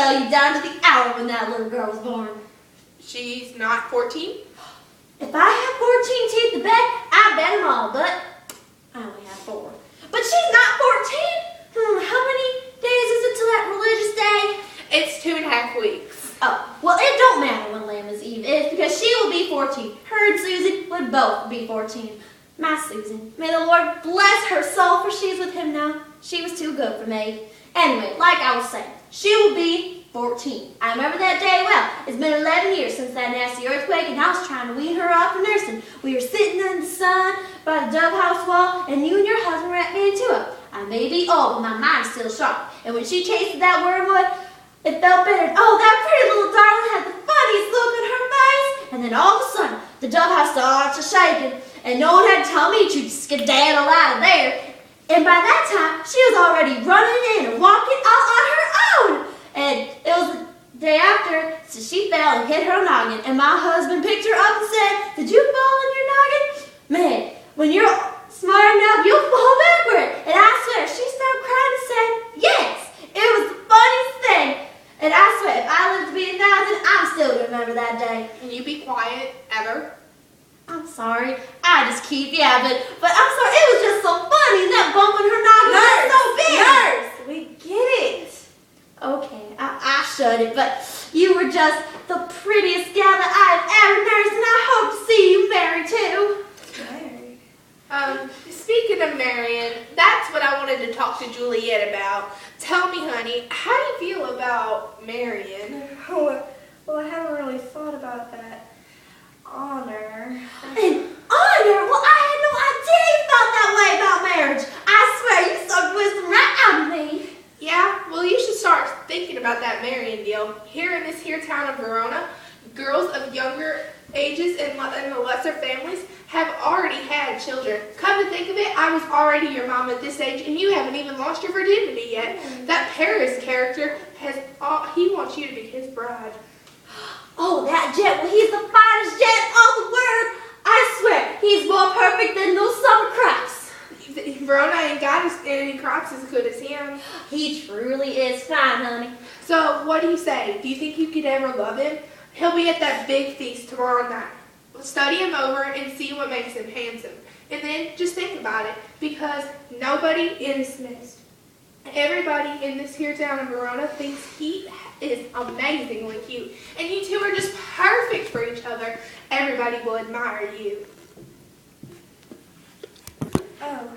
tell you down to the hour when that little girl was born. She's not 14? If I had 14 teeth to bet, I'd bet them all, but I only have 4. But she's not 14? How many days is it till that religious day? It's 2.5 weeks. Oh, well, it don't matter when Lammas Eve is because she will be 14. Her and Susan would both be 14. My Susan, may the Lord bless her soul, for she's with him now. She was too good for me. Anyway, like I was saying, she will be 14. I remember that day well. It's been 11 years since that nasty earthquake, and I was trying to wean her off from nursing. We were sitting in the sun by the dove house wall, and you and your husband wrapped me into it. I may be old, but my mind's still sharp. And when she tasted that wormwood, it felt bitter. Oh, that pretty little darling had the funniest look on her face. And then all of a sudden, the dove house started shaking, and no one had to tell me to skedaddle out of there. And by that time, she was already running in and walking all on her own. And it was the day after, so she fell and hit her noggin. And my husband picked her up and said, "Did you fall on your noggin?" Man, when you're smart enough, you'll fall backward. And I swear, she started crying and said, "Yes." It was the funniest thing. And I swear, if I live to be 1,000, I'm still going to remember that day. Can you be quiet, ever? I'm sorry. I just keep yapping. But I'm sorry, it was just so funny. That bump in her noggin was so big. Nurse, we get it. Okay, I shut it, but you were just the prettiest gal that I've ever nursed, and I hope to see you married too. Married? Speaking of marrying, that's what I wanted to talk to Juliet about. Tell me, honey, how do you feel about marrying? Well, I haven't really thought about that. Honor. And honor? Well, I had no idea you felt that way about marriage. I swear, you sucked wisdom right out of me. Yeah, well, you should start thinking about that marrying deal. Here in this here town of Verona, girls of younger ages and the lesser families have already had children. Come to think of it, I was already your mom at this age, and you haven't even lost your virginity yet. That Paris character he wants you to be his bride. Oh, that jet, well, he's the finest jet in all the world. I swear, he's more perfect than those summer crops. Verona ain't got any crops as good as him. He truly is fine, honey. So, what do you say? Do you think you could ever love him? He'll be at that big feast tomorrow night. Study him over and see what makes him handsome. And then just think about it, because nobody in this midst, everybody in this here town of Verona thinks he is amazingly cute. And you two are just perfect for each other. Everybody will admire you. Oh.